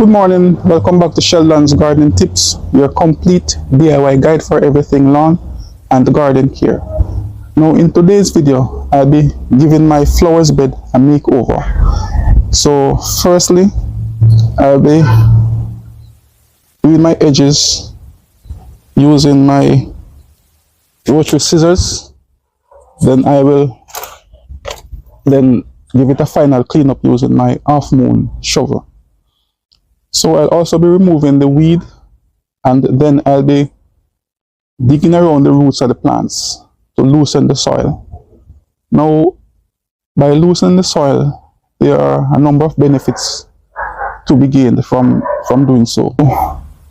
Good morning, welcome back to Sheldon's Gardening Tips, your complete DIY guide for everything lawn and garden care. Now in today's video, I'll be giving my flowers bed a makeover. So firstly, I'll be doing my edges using my rotary scissors. Then I will give it a final cleanup using my half moon shovel. So I'll also be removing the weed, and then I'll be digging around the roots of the plants to loosen the soil. Now, by loosening the soil, there are a number of benefits to be gained from doing so.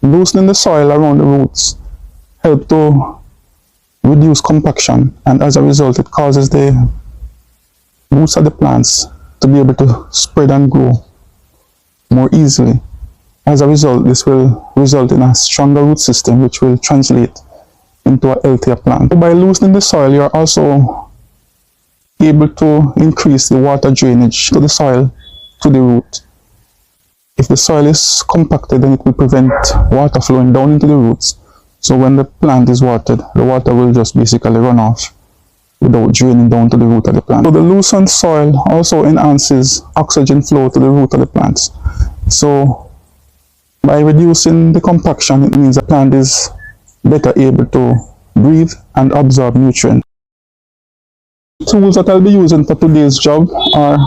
Loosening the soil around the roots helps to reduce compaction, and as a result, it causes the roots of the plants to be able to spread and grow more easily. As a result, this will result in a stronger root system, which will translate into a healthier plant. By loosening the soil, you're also able to increase the water drainage to the soil, to the root. If the soil is compacted, then it will prevent water flowing down into the roots. So when the plant is watered, the water will just basically run off without draining down to the root of the plant. So the loosened soil also enhances oxygen flow to the root of the plants. So by reducing the compaction, it means the plant is better able to breathe and absorb nutrients. The tools that I'll be using for today's job are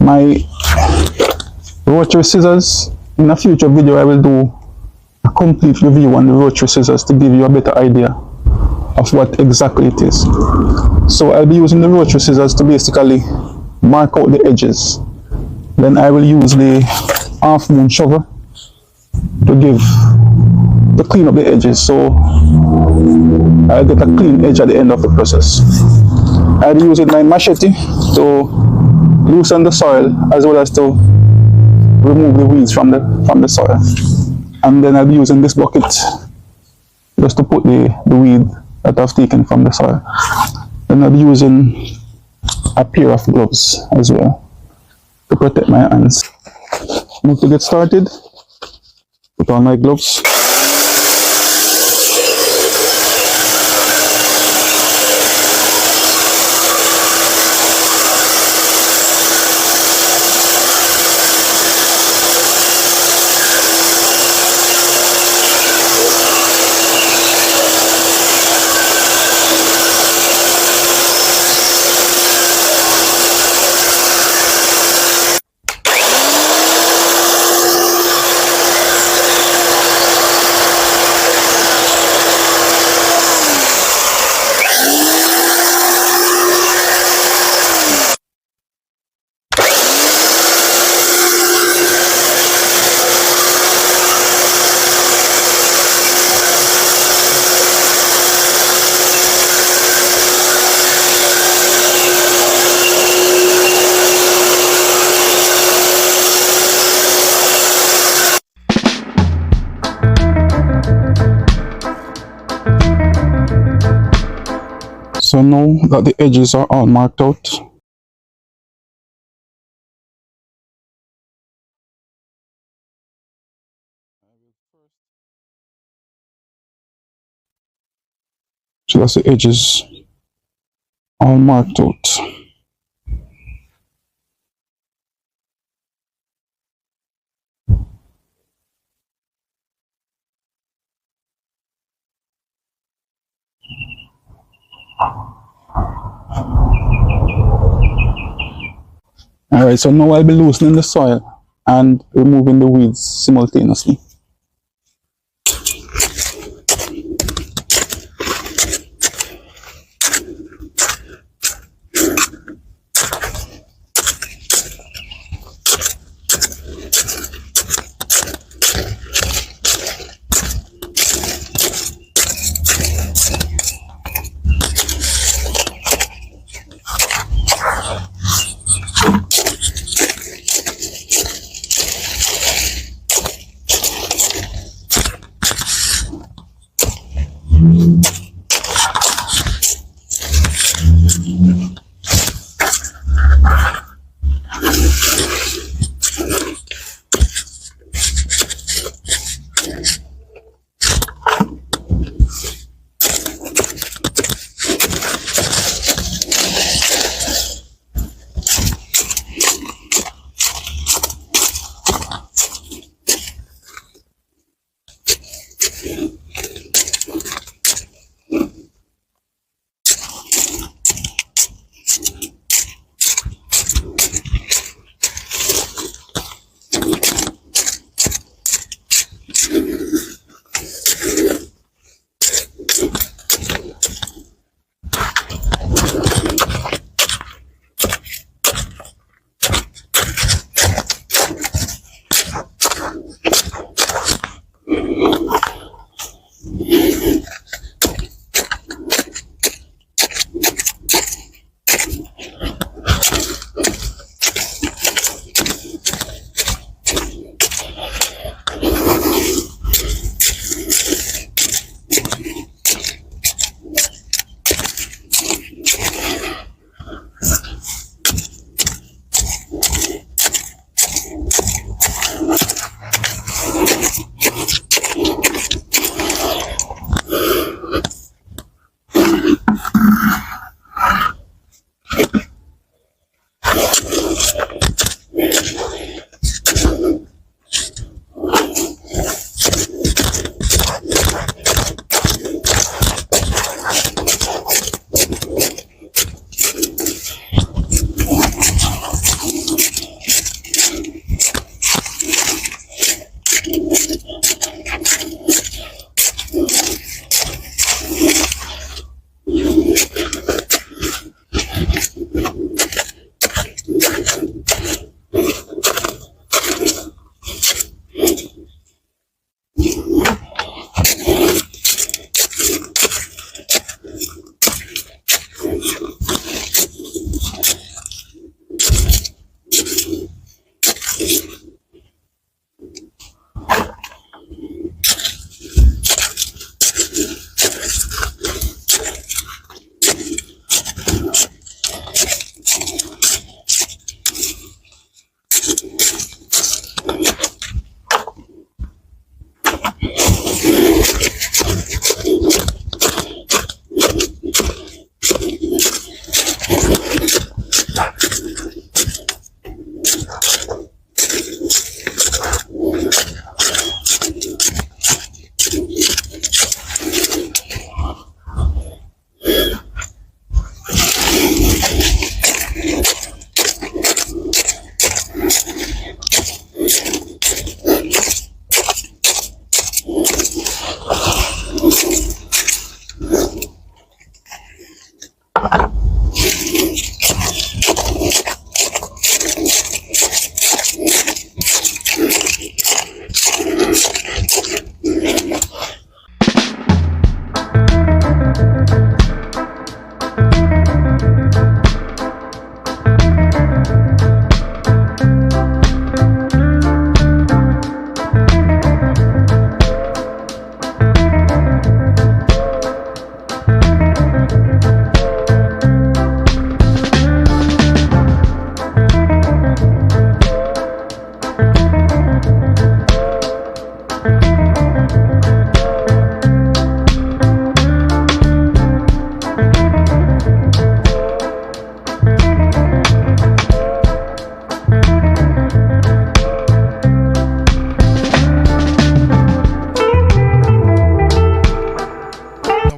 my rotary scissors. In a future video, I will do a complete review on the rotary scissors to give you a better idea of what exactly it is. So I'll be using the rotary scissors to basically mark out the edges. Then I will use the half moon shovel to clean up the edges, so I'll get a clean edge at the end of the process. I'll be using my machete to loosen the soil as well as to remove the weeds from the soil. And then I'll be using this bucket just to put the weed that I've taken from the soil. Then I'll be using a pair of gloves as well to protect my hands. Now to get started, put on my gloves. So now that the edges are all marked out, so that's the edges all marked out. Alright, so now I'll be loosening the soil and removing the weeds simultaneously.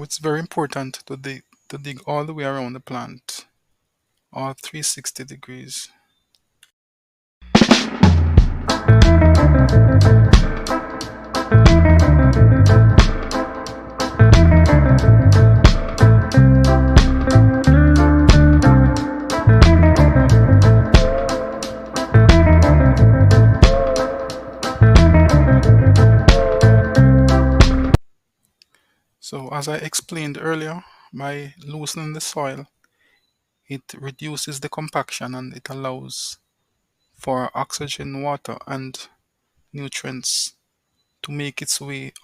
It's very important to dig all the way around the plant, all 360 degrees. So as I explained earlier, by loosening the soil, it reduces the compaction and it allows for oxygen, water, and nutrients to make its way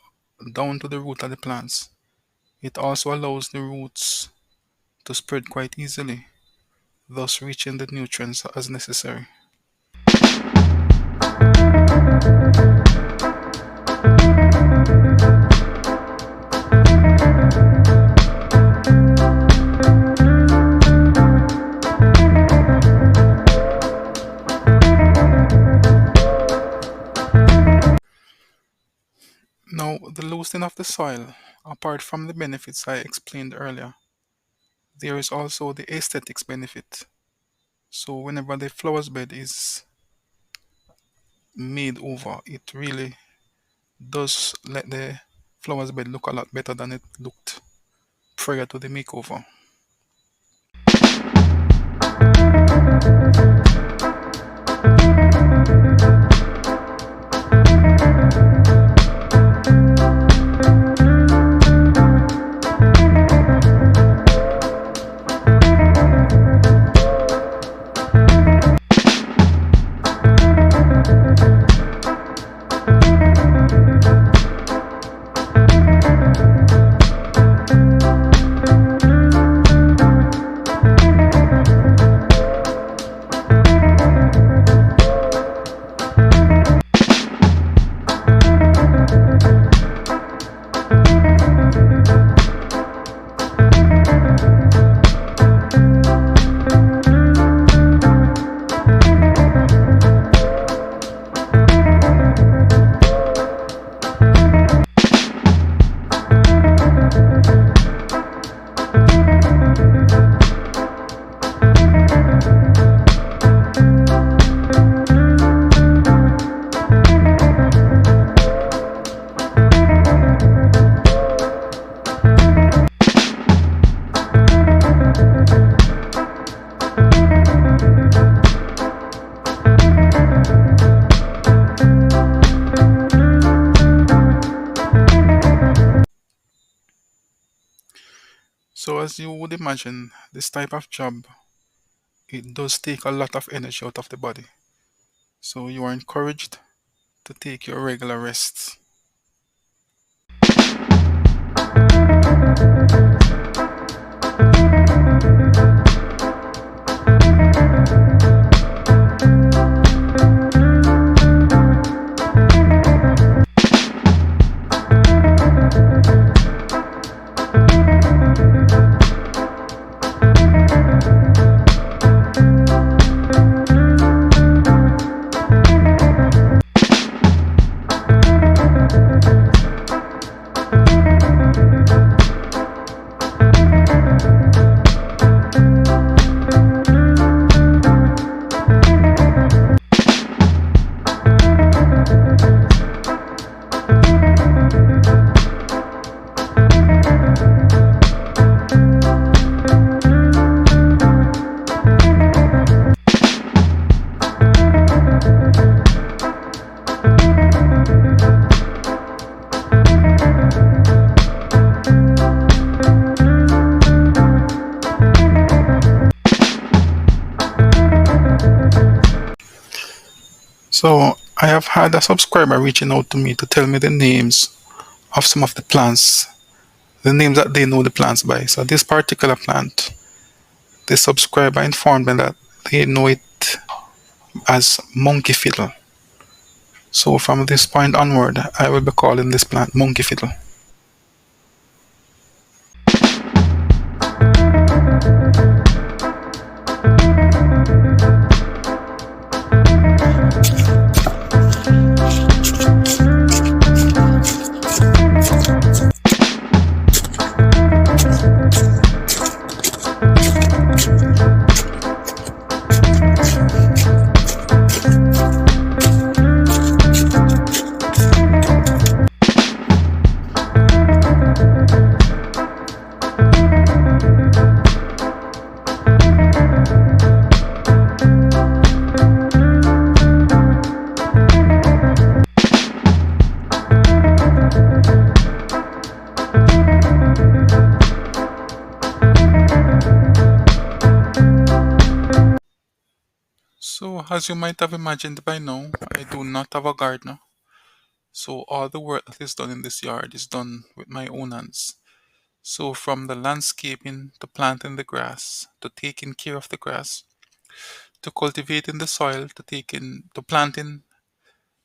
down to the root of the plants. It also allows the roots to spread quite easily, thus reaching the nutrients as necessary. Now, the loosening of the soil, apart from the benefits I explained earlier, there is also the aesthetics benefit. So whenever the flowers bed is made over, it really does let the flowers bed look a lot better than it looked prior to the makeover. as you would imagine, this type of job, it does take a lot of energy out of the body. So you are encouraged to take your regular rests. So I have had a subscriber reaching out to me to tell me the names of some of the plants, the names that they know the plants by. So this particular plant, the subscriber informed me that they know it as monkey fiddle. So from this point onward, I will be calling this plant monkey fiddle. So as you might have imagined by now, I do not have a gardener. So all the work that is done in this yard is done with my own hands. So from the landscaping to planting the grass, to taking care of the grass, to cultivating the soil, to planting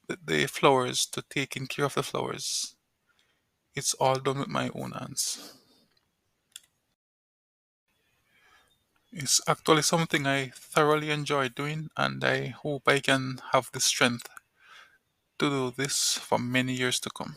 the flowers, to taking care of the flowers. It's all done with my own hands. It's actually something I thoroughly enjoy doing, and I hope I can have the strength to do this for many years to come.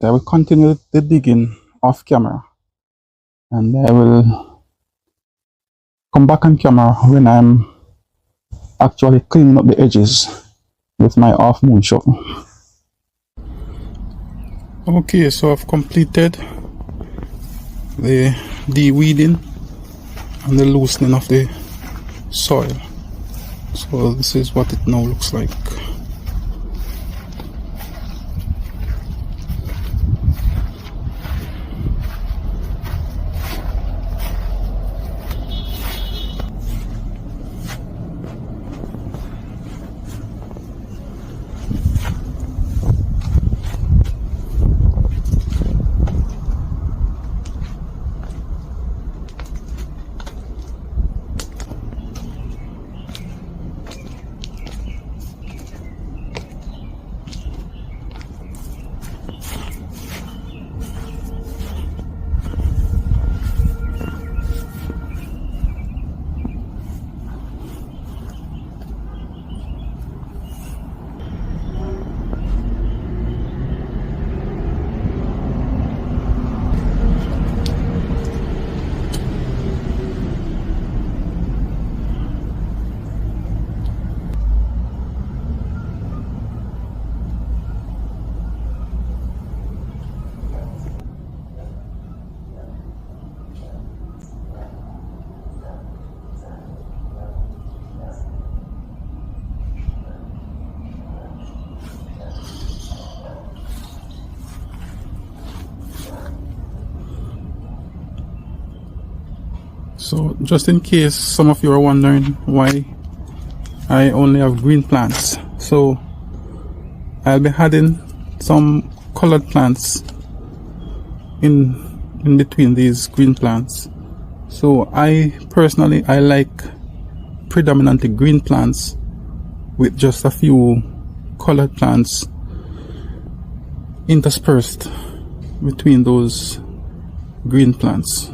I will continue the digging off camera, and I will come back on camera when I'm actually cleaning up the edges with my half moon shovel. Okay, so I've completed the de-weeding and the loosening of the soil. So this is what it now looks like. So just in case some of you are wondering why I only have green plants, so I'll be adding some colored plants in between these green plants. So I personally like predominantly green plants with just a few colored plants interspersed between those green plants.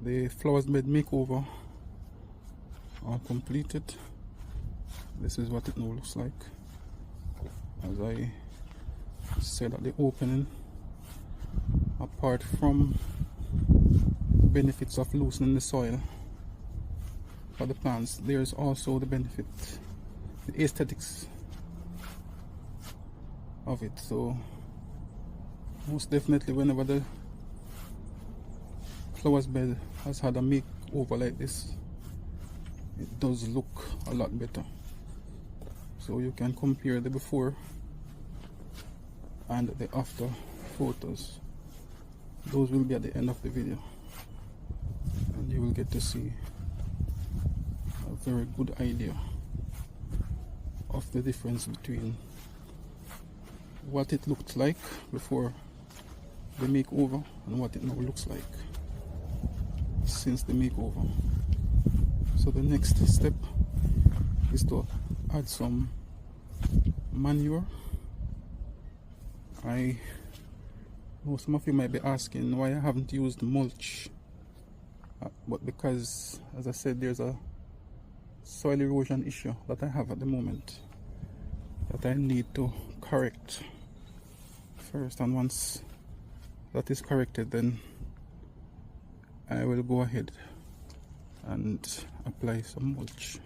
The flowers bed makeover are completed. This is what it now looks like. As I said at the opening, apart from benefits of loosening the soil for the plants, there's also the benefit, the aesthetics of it. So most definitely, whenever the flowers bed has had a over like this, it does look a lot better. So you can compare the before and the after photos. Those will be at the end of the video, and you will get to see a very good idea of the difference between what it looked like before the makeover and what it now looks like since the makeover. So the next step is to add some manure. I know some of you might be asking why I haven't used mulch, but because, as I said, there's a soil erosion issue that I have at the moment that I need to correct first, and once that is corrected, then I will go ahead and apply some mulch.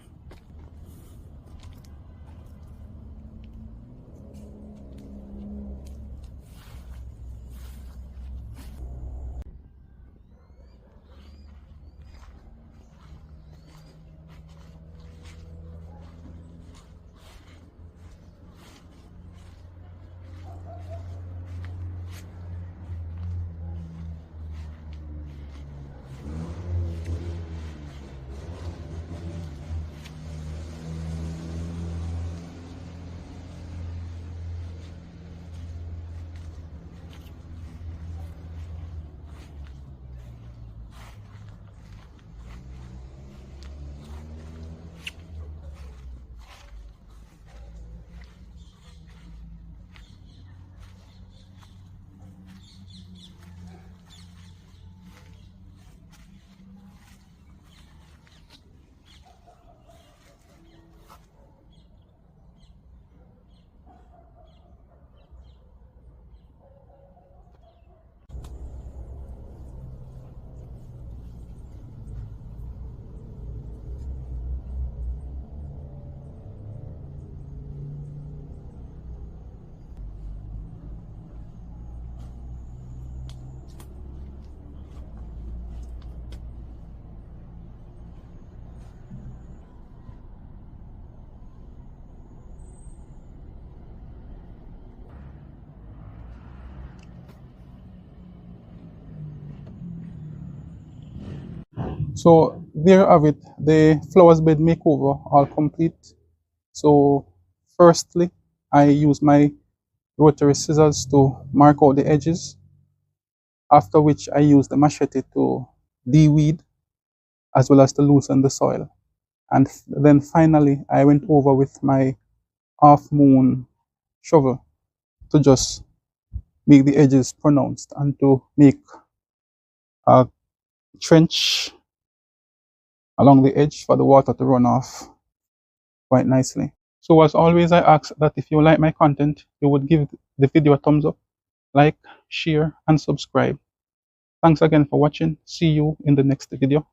So there you have it, the flowers bed makeover all complete. So firstly, I use my rotary scissors to mark out the edges, after which I use the machete to de-weed as well as to loosen the soil. And then finally, I went over with my half-moon shovel to just make the edges pronounced and to make a trench along the edge for the water to run off quite nicely. So as always, I ask that if you like my content, you would give the video a thumbs up, like, share, and subscribe. Thanks again for watching. See you in the next video.